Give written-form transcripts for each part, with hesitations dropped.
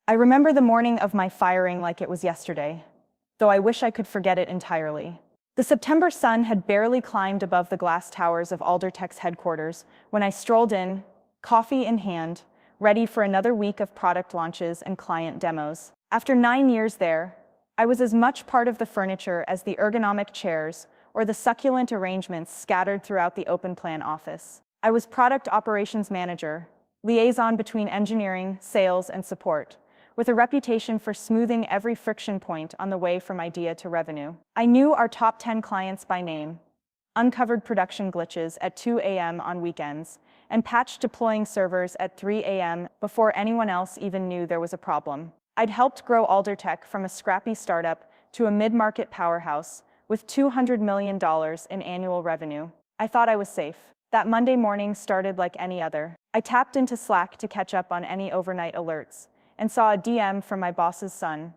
I remember the morning of my firing like it was yesterday, though I wish I could forget it entirely. The September sun had barely climbed above the glass towers of Aldertech's headquarters when I strolled in, coffee in hand, ready for another week of product launches and client demos. After 9 years there, I was as much part of the furniture as the ergonomic chairs or the succulent arrangements scattered throughout the open-plan office. I was product operations manager, liaison between engineering, sales, and support, with a reputation for smoothing every friction point on the way from idea to revenue. I knew our top 10 clients by name, uncovered production glitches at 2 a.m. on weekends, and patched deploying servers at 3 a.m. before anyone else even knew there was a problem. I'd helped grow Aldertech from a scrappy startup to a mid-market powerhouse with $200 million in annual revenue. I thought I was safe. That Monday morning started like any other. I tapped into Slack to catch up on any overnight alerts and saw a DM from my boss's son,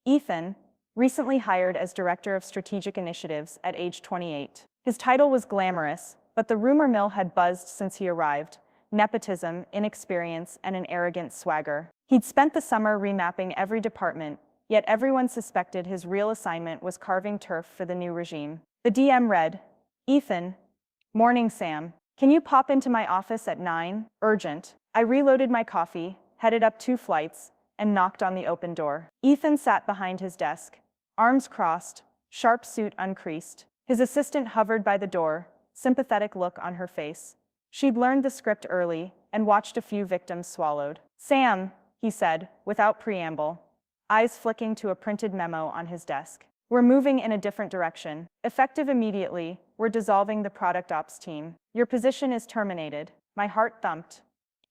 Ethan, recently hired as Director of Strategic Initiatives at age 28. His title was glamorous, but the rumor mill had buzzed since he arrived: nepotism, inexperience, and an arrogant swagger. He'd spent the summer remapping every department, yet everyone suspected his real assignment was carving turf for the new regime. The DM read, "Ethan, morning Sam. Can you pop into my office at 9? Urgent." I reloaded my coffee, headed up 2 flights, and knocked on the open door. Ethan sat behind his desk, arms crossed, sharp suit uncreased. His assistant hovered by the door, sympathetic look on her face. She'd learned the script early and watched a few victims swallowed. "Sam," he said, without preamble, eyes flicking to a printed memo on his desk. "We're moving in a different direction. Effective immediately, we're dissolving the product ops team. Your position is terminated." My heart thumped.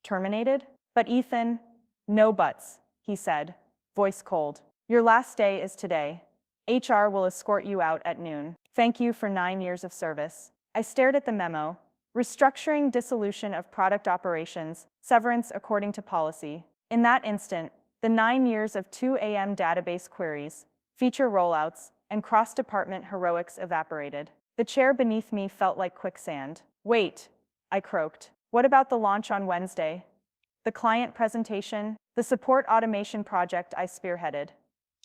Terminated? "But Ethan..." "No buts," he said, voice cold. "Your last day is today. HR will escort you out at noon. Thank you for 9 years of service." I stared at the memo. Restructuring, dissolution of product operations, severance according to policy. In that instant, the 9 years of 2 a.m. database queries, feature rollouts, and cross-department heroics evaporated. The chair beneath me felt like quicksand. "Wait," I croaked. "What about the launch on Wednesday? The client presentation? The support automation project I spearheaded?"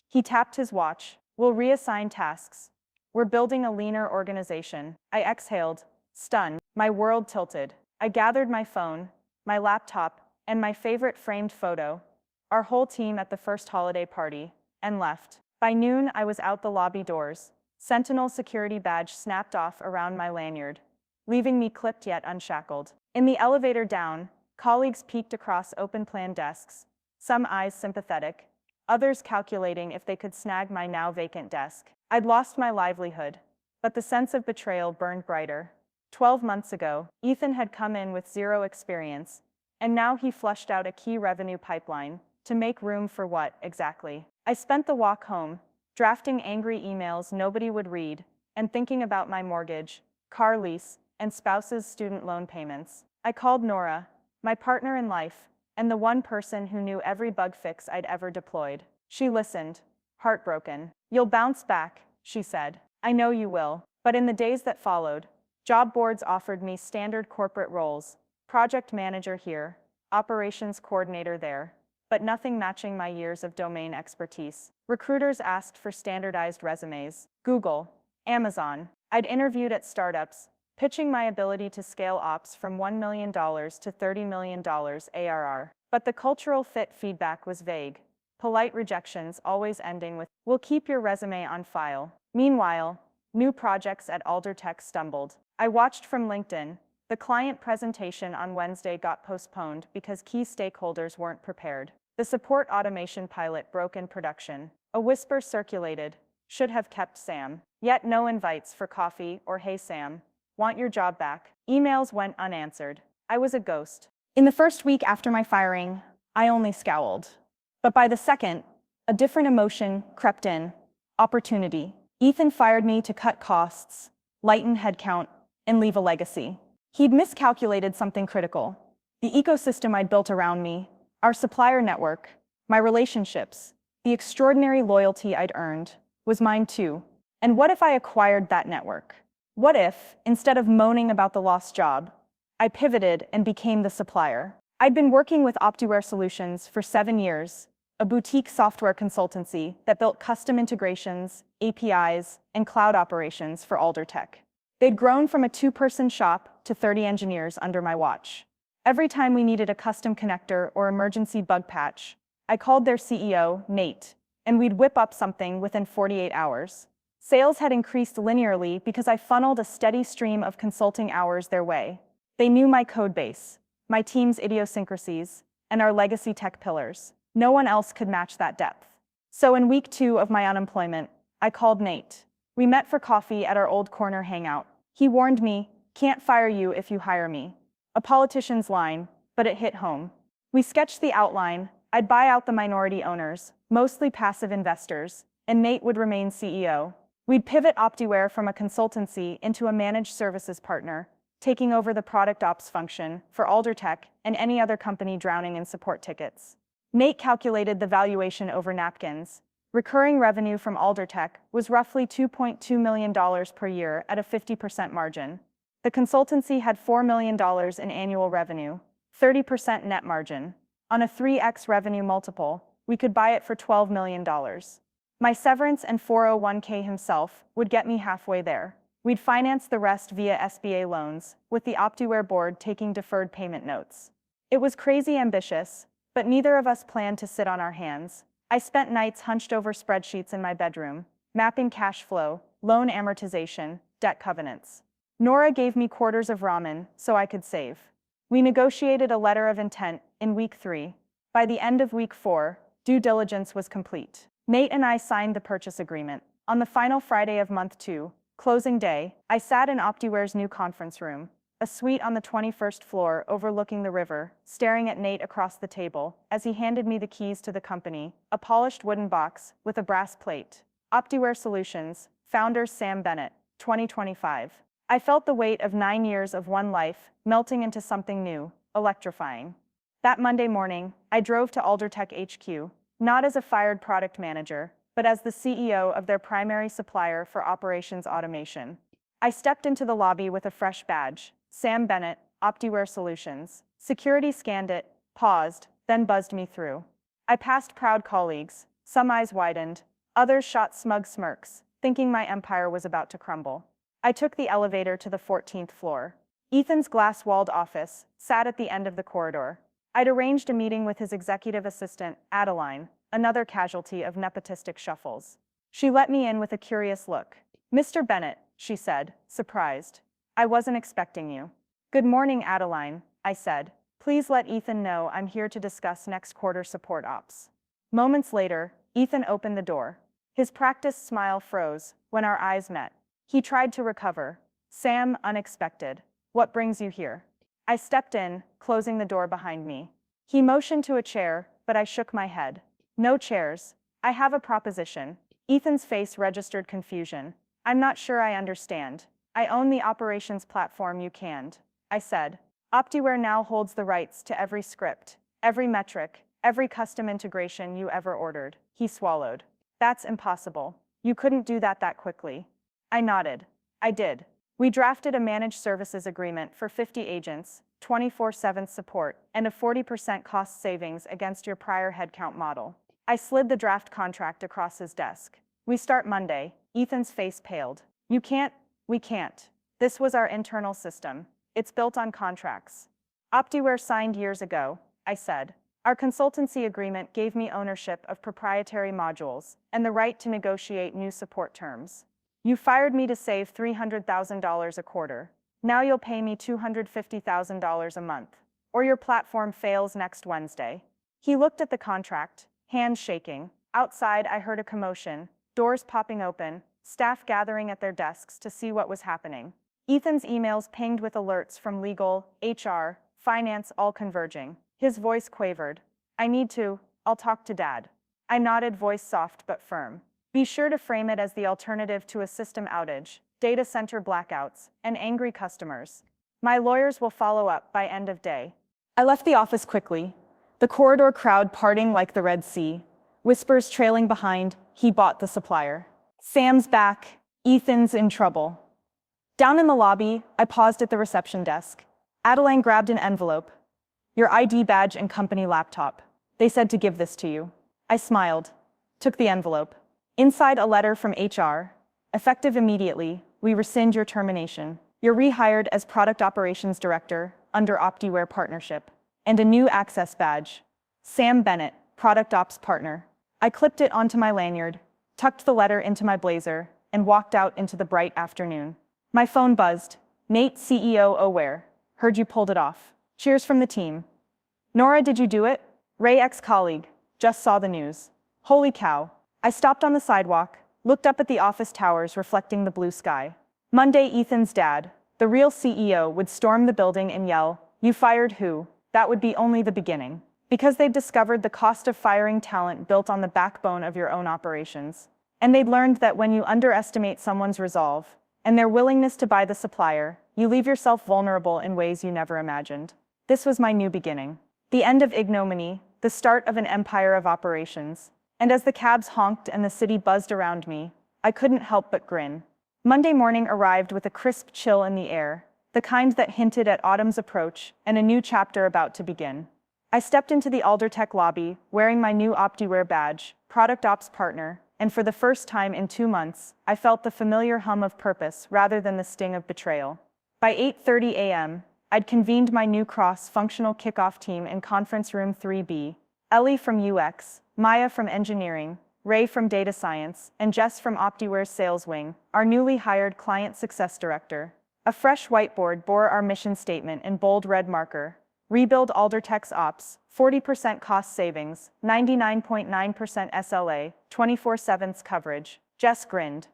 He tapped his watch. "We'll reassign tasks. We're building a leaner organization." I exhaled, stunned. My world tilted. I gathered my phone, my laptop, and my favorite framed photo, our whole team at the first holiday party, and left. By noon, I was out the lobby doors, Sentinel security badge snapped off around my lanyard, leaving me clipped yet unshackled. In the elevator down, colleagues peeked across open-plan desks, some eyes sympathetic, others calculating if they could snag my now vacant desk. I'd lost my livelihood, but the sense of betrayal burned brighter. 12 months ago, Ethan had come in with 0 experience, and now he flushed out a key revenue pipeline. To make room for what, exactly? I spent the walk home, drafting angry emails nobody would read, and thinking about my mortgage, car lease, and spouse's student loan payments. I called Nora, my partner in life, and the one person who knew every bug fix I'd ever deployed. She listened, heartbroken. "You'll bounce back," she said. "I know you will." But in the days that followed, job boards offered me standard corporate roles: project manager here, operations coordinator there, but nothing matching my years of domain expertise. Recruiters asked for standardized resumes. Google, Amazon. I'd interviewed at startups, pitching my ability to scale ops from $1 million to $30 million ARR. But the cultural fit feedback was vague. Polite rejections always ending with, "We'll keep your resume on file." Meanwhile, new projects at Aldertech stumbled. I watched from LinkedIn. The client presentation on Wednesday got postponed because key stakeholders weren't prepared. The support automation pilot broke in production. A whisper circulated, "Should have kept Sam." Yet no invites for coffee or "Hey Sam, want your job back?" Emails went unanswered. I was a ghost. In the first week after my firing, I only scowled. But by the second, a different emotion crept in: opportunity. Ethan fired me to cut costs, lighten headcount, and leave a legacy. He'd miscalculated something critical: the ecosystem I'd built around me, our supplier network, my relationships, the extraordinary loyalty I'd earned, was mine too. And what if I acquired that network? What if, instead of moaning about the lost job, I pivoted and became the supplier? I'd been working with Optiware Solutions for 7 years, a boutique software consultancy that built custom integrations, APIs, and cloud operations for Aldertech. They'd grown from a two-person shop to 30 engineers under my watch. Every time we needed a custom connector or emergency bug patch, I called their CEO, Nate, and we'd whip up something within 48 hours. Sales had increased linearly because I funneled a steady stream of consulting hours their way. They knew my code base, my team's idiosyncrasies, and our legacy tech pillars. No one else could match that depth. So in week 2 of my unemployment, I called Nate. We met for coffee at our old corner hangout. He warned me, "Can't fire you if you hire me." A politician's line, but it hit home. We sketched the outline. I'd buy out the minority owners, mostly passive investors, and Nate would remain CEO. We'd pivot Optiware from a consultancy into a managed services partner, taking over the product ops function for Aldertech and any other company drowning in support tickets. Nate calculated the valuation over napkins. Recurring revenue from Aldertech was roughly $2.2 million per year at a 50% margin. The consultancy had $4 million in annual revenue, 30% net margin. On a 3x revenue multiple, we could buy it for $12 million. My severance and 401k himself would get me halfway there. We'd finance the rest via SBA loans, with the Optiware board taking deferred payment notes. It was crazy ambitious, but neither of us planned to sit on our hands. I spent nights hunched over spreadsheets in my bedroom, mapping cash flow, loan amortization, debt covenants. Nora gave me quarters of ramen so I could save. We negotiated a letter of intent in week 3. By the end of week 4, due diligence was complete. Nate and I signed the purchase agreement. On the final Friday of month 2, closing day, I sat in Optiware's new conference room, a suite on the 21st floor overlooking the river, staring at Nate across the table as he handed me the keys to the company, a polished wooden box with a brass plate. Optiware Solutions, founder Sam Bennett, 2025. I felt the weight of 9 years of one life melting into something new, electrifying. That Monday morning, I drove to Aldertech HQ, not as a fired product manager, but as the CEO of their primary supplier for operations automation. I stepped into the lobby with a fresh badge, Sam Bennett, Optiware Solutions. Security scanned it, paused, then buzzed me through. I passed proud colleagues, some eyes widened, others shot smug smirks, thinking my empire was about to crumble. I took the elevator to the 14th floor. Ethan's glass-walled office sat at the end of the corridor. I'd arranged a meeting with his executive assistant, Adeline, another casualty of nepotistic shuffles. She let me in with a curious look. "Mr. Bennett," she said, surprised. "I wasn't expecting you." "Good morning, Adeline," I said. "Please let Ethan know I'm here to discuss next quarter support ops." Moments later, Ethan opened the door. His practiced smile froze when our eyes met. He tried to recover. "Sam, unexpected. What brings you here?" I stepped in, closing the door behind me. He motioned to a chair, but I shook my head. "No chairs. I have a proposition." Ethan's face registered confusion. "I'm not sure I understand." "I own the operations platform you canned," I said. "Optiware now holds the rights to every script, every metric, every custom integration you ever ordered." He swallowed. "That's impossible. You couldn't do that quickly." I nodded. "I did. We drafted a managed services agreement for 50 agents, 24/7 support, and a 40% cost savings against your prior headcount model." I slid the draft contract across his desk. "We start Monday." Ethan's face paled. "You can't." "We can't. This was our internal system. It's built on contracts." "Optiware signed years ago," I said. "Our consultancy agreement gave me ownership of proprietary modules and the right to negotiate new support terms. You fired me to save $300,000 a quarter. Now you'll pay me $250,000 a month, or your platform fails next Wednesday." He looked at the contract, hands shaking. Outside, I heard a commotion, doors popping open, staff gathering at their desks to see what was happening. Ethan's emails pinged with alerts from legal, HR, finance, all converging. His voice quavered. I'll talk to Dad." I nodded, voice soft but firm. "Be sure to frame it as the alternative to a system outage, data center blackouts, and angry customers. My lawyers will follow up by end of day." I left the office quickly, the corridor crowd parting like the Red Sea, whispers trailing behind, "He bought the supplier. Sam's back. Ethan's in trouble." Down in the lobby, I paused at the reception desk. Adeline grabbed an envelope. "Your ID badge and company laptop. They said to give this to you." I smiled, took the envelope. Inside a letter from HR. Effective immediately, we rescind your termination. You're rehired as Product Operations Director under OptiWare Partnership. And a new access badge. Sam Bennett, Product Ops Partner. I clipped it onto my lanyard, tucked the letter into my blazer, and walked out into the bright afternoon. My phone buzzed. Nate, CEO Aware. Heard you pulled it off. Cheers from the team. Nora, did you do it? Ray, ex-colleague. Just saw the news. Holy cow. I stopped on the sidewalk, looked up at the office towers reflecting the blue sky. Monday, Ethan's dad, the real CEO, would storm the building and yell, "You fired who?" That would be only the beginning. Because they'd discovered the cost of firing talent built on the backbone of your own operations. And they'd learned that when you underestimate someone's resolve and their willingness to buy the supplier, you leave yourself vulnerable in ways you never imagined. This was my new beginning. The end of ignominy, the start of an empire of operations. And as the cabs honked and the city buzzed around me, I couldn't help but grin. Monday morning arrived with a crisp chill in the air, the kind that hinted at autumn's approach and a new chapter about to begin. I stepped into the Aldertech lobby, wearing my new OptiWare badge, Product Ops Partner, and for the first time in 2 months, I felt the familiar hum of purpose rather than the sting of betrayal. By 8:30 a.m., I'd convened my new cross-functional kickoff team in Conference Room 3B. Ellie from UX, Maya from Engineering, Ray from Data Science, and Jess from OptiWare's Sales Wing, our newly hired Client Success Director. A fresh whiteboard bore our mission statement in bold red marker. Rebuild Aldertech's ops, 40% cost savings, 99.9% SLA, 24/7 coverage. Jess grinned.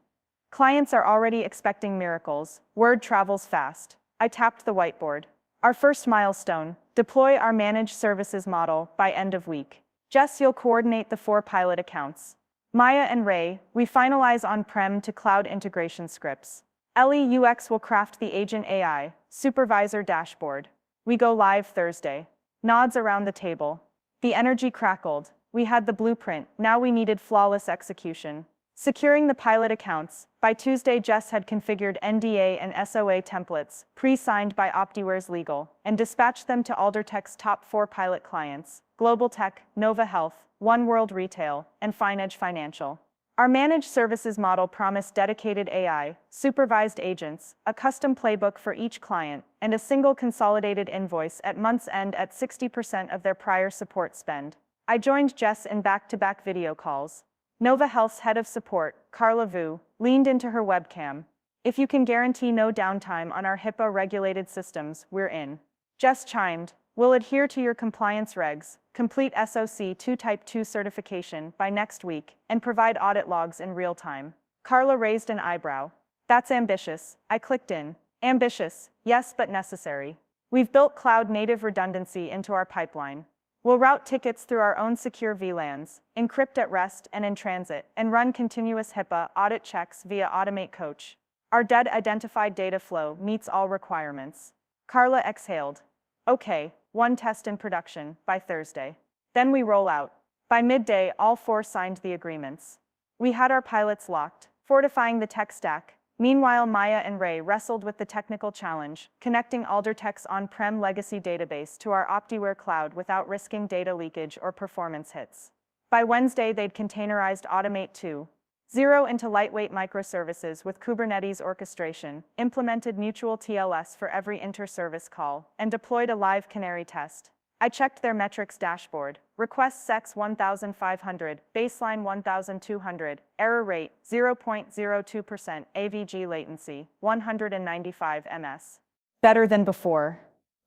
Clients are already expecting miracles. Word travels fast. I tapped the whiteboard. Our first milestone, deploy our managed services model by end of week. Jess, you'll coordinate the 4 pilot accounts. Maya and Ray, we finalize on-prem to cloud integration scripts. Ellie, UX will craft the Agent AI, supervisor dashboard. We go live Thursday. Nods around the table. The energy crackled. We had the blueprint, now we needed flawless execution. Securing the pilot accounts. By Tuesday, Jess had configured NDA and SOA templates, pre-signed by OptiWare's legal, and dispatched them to Aldertech's top 4 pilot clients: Global Tech, Nova Health, One World Retail, and FineEdge Financial. Our managed services model promised dedicated AI, supervised agents, a custom playbook for each client, and a single consolidated invoice at month's end at 60% of their prior support spend. I joined Jess in back-to-back video calls. Nova Health's head of support, Carla Vu, leaned into her webcam. "If you can guarantee no downtime on our HIPAA-regulated systems, we're in." Jess chimed, "We'll adhere to your compliance regs, complete SOC 2 Type 2 certification by next week, and provide audit logs in real time." Carla raised an eyebrow. "That's ambitious." I clicked in. Ambitious, yes, but necessary. We've built cloud-native redundancy into our pipeline. We'll route tickets through our own secure VLANs, encrypt at rest and in transit, and run continuous HIPAA audit checks via Automate Coach. Our DED-identified data flow meets all requirements. Carla exhaled. "Okay, 1 test in production by Thursday. Then we roll out." By midday, all 4 signed the agreements. We had our pilots locked, fortifying the tech stack. Meanwhile, Maya and Ray wrestled with the technical challenge, connecting Aldertech's on-prem legacy database to our OptiWare cloud without risking data leakage or performance hits. By Wednesday, they'd containerized Automate 2.0 into lightweight microservices with Kubernetes orchestration, implemented mutual TLS for every inter-service call, and deployed a live canary test. I checked their metrics dashboard. Requests sex 1,500, baseline 1,200, error rate 0.02%, AVG latency 195 ms. Better than before.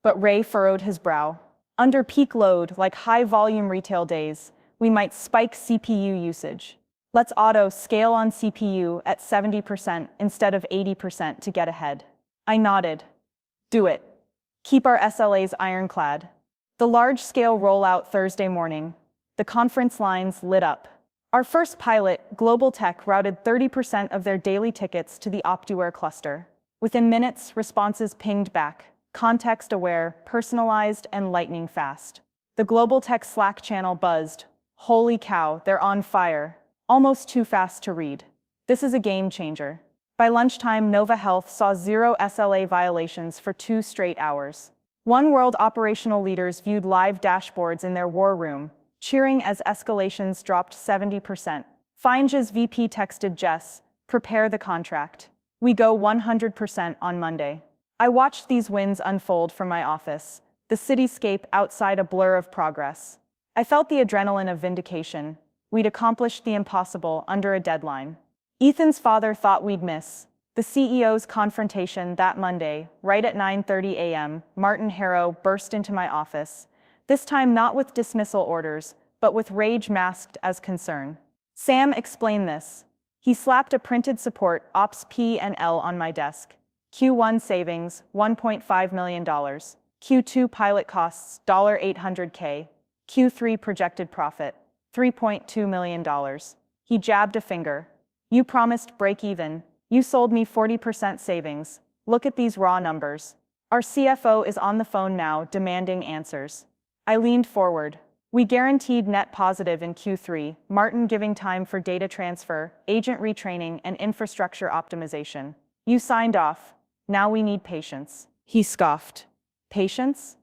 But Ray furrowed his brow. Under peak load, like high-volume retail days, we might spike CPU usage. Let's auto-scale on CPU at 70% instead of 80% to get ahead. I nodded. Do it. Keep our SLAs ironclad. The large-scale rollout Thursday morning. The conference lines lit up. Our first pilot, Global Tech, routed 30% of their daily tickets to the OptiWare cluster. Within minutes, responses pinged back, context-aware, personalized, and lightning fast. The Global Tech Slack channel buzzed. Holy cow, they're on fire. Almost too fast to read. This is a game changer. By lunchtime, Nova Health saw 0 SLA violations for 2 straight hours. One World operational leaders viewed live dashboards in their war room, cheering as escalations dropped 70%. Finge's VP texted Jess, "Prepare the contract. We go 100% on Monday." I watched these wins unfold from my office, the cityscape outside a blur of progress. I felt the adrenaline of vindication. We'd accomplished the impossible under a deadline. Ethan's father thought we'd miss the CEO's confrontation that Monday, right at 9:30 a.m., Martin Harrow burst into my office, this time not with dismissal orders, but with rage masked as concern. "Sam, explain this." He slapped a printed support Ops P&L on my desk. Q1 savings, $1.5 million. Q2 pilot costs, $800K. Q3 projected profit, $3.2 million. He jabbed a finger. "You promised break even. You sold me 40% savings. Look at these raw numbers." Our CFO is on the phone now, demanding answers. I leaned forward. "We guaranteed net positive in Q3, Martin giving time for data transfer, agent retraining, and infrastructure optimization. You signed off. Now we need patience." He scoffed. "Patience?"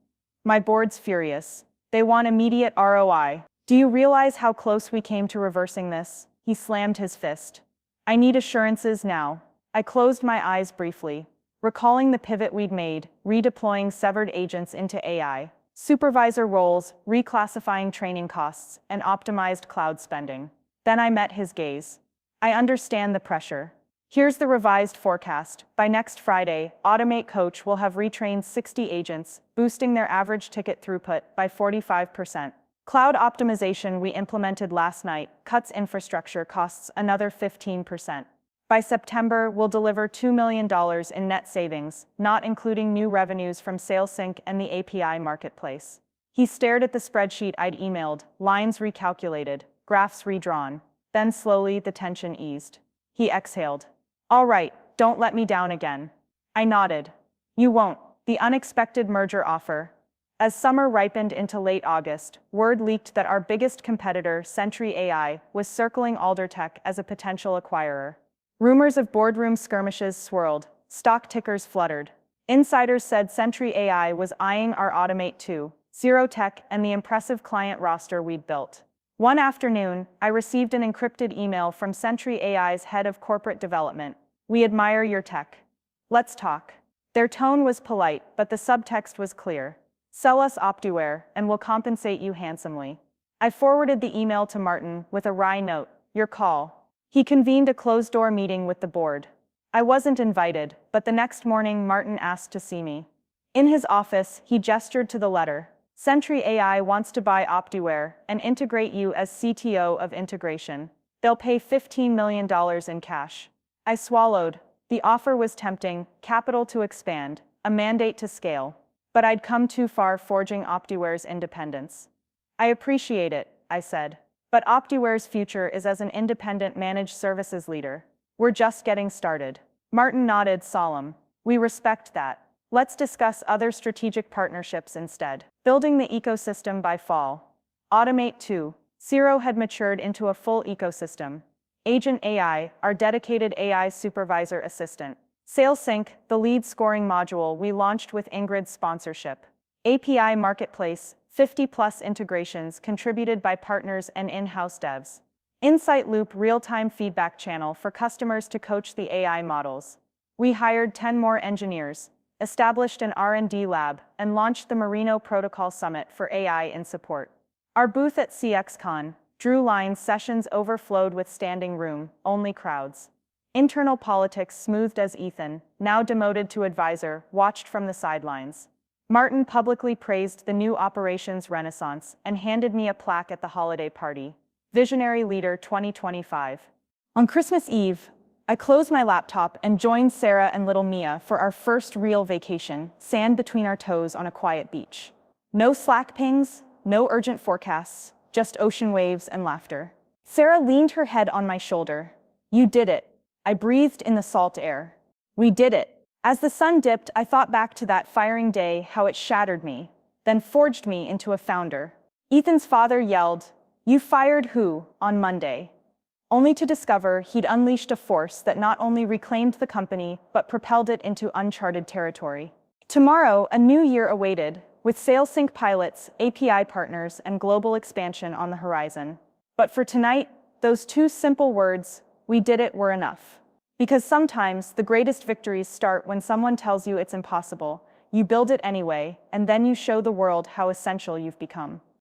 My board's furious. They want immediate ROI. "Do you realize how close we came to reversing this?" He slammed his fist. "I need assurances now." I closed my eyes briefly, recalling the pivot we'd made, redeploying severed agents into AI, supervisor roles, reclassifying training costs, and optimized cloud spending. Then I met his gaze. "I understand the pressure. Here's the revised forecast. By next Friday, Automate Coach will have retrained 60 agents, boosting their average ticket throughput by 45%. Cloud optimization we implemented last night cuts infrastructure costs another 15%. By September, we'll deliver $2 million in net savings, not including new revenues from SalesSync and the API marketplace." He stared at the spreadsheet I'd emailed, lines recalculated, graphs redrawn. Then slowly the tension eased. He exhaled. "All right, don't let me down again." I nodded. "You won't." The unexpected merger offer. As summer ripened into late August, word leaked that our biggest competitor, Sentry AI, was circling Aldertech as a potential acquirer. Rumors of boardroom skirmishes swirled, stock tickers fluttered. Insiders said Sentry AI was eyeing our Automate 2, Zero Tech, and the impressive client roster we'd built. One afternoon, I received an encrypted email from Sentry AI's head of corporate development. "We admire your tech. Let's talk." Their tone was polite, but the subtext was clear. "Sell us Optiware, and we'll compensate you handsomely." I forwarded the email to Martin with a wry note, "Your call." He convened a closed-door meeting with the board. I wasn't invited, but the next morning Martin asked to see me. In his office, he gestured to the letter. "Sentry AI wants to buy Optiware and integrate you as CTO of integration. They'll pay $15 million in cash." I swallowed. The offer was tempting, capital to expand, a mandate to scale. But I'd come too far forging Optiware's independence. "I appreciate it," I said. "But Optiware's future is as an independent managed services leader. We're just getting started." Martin nodded, solemn. "We respect that. Let's discuss other strategic partnerships instead." Building the ecosystem by fall. Automate 2. Zero had matured into a full ecosystem. Agent AI, our dedicated AI supervisor assistant. SalesSync, the lead scoring module we launched with Ingrid's sponsorship. API Marketplace, 50-plus integrations contributed by partners and in-house devs. Insight Loop real-time feedback channel for customers to coach the AI models. We hired 10 more engineers, established an R&D lab, and launched the Merino Protocol Summit for AI in support. Our booth at CXCon, Drew Line's sessions overflowed with standing room, only crowds. Internal politics smoothed as Ethan, now demoted to advisor, watched from the sidelines. Martin publicly praised the new operations renaissance and handed me a plaque at the holiday party. Visionary Leader 2025. On Christmas Eve, I closed my laptop and joined Sarah and little Mia for our first real vacation, sand between our toes on a quiet beach. No Slack pings, no urgent forecasts, just ocean waves and laughter. Sarah leaned her head on my shoulder. "You did it." I breathed in the salt air. "We did it." As the sun dipped, I thought back to that firing day, how it shattered me, then forged me into a founder. Ethan's father yelled, "You fired who?" on Monday, only to discover he'd unleashed a force that not only reclaimed the company, but propelled it into uncharted territory. Tomorrow, a new year awaited, with SailSync pilots, API partners, and global expansion on the horizon. But for tonight, those two simple words, "we did it," were enough. Because sometimes the greatest victories start when someone tells you it's impossible, you build it anyway, and then you show the world how essential you've become.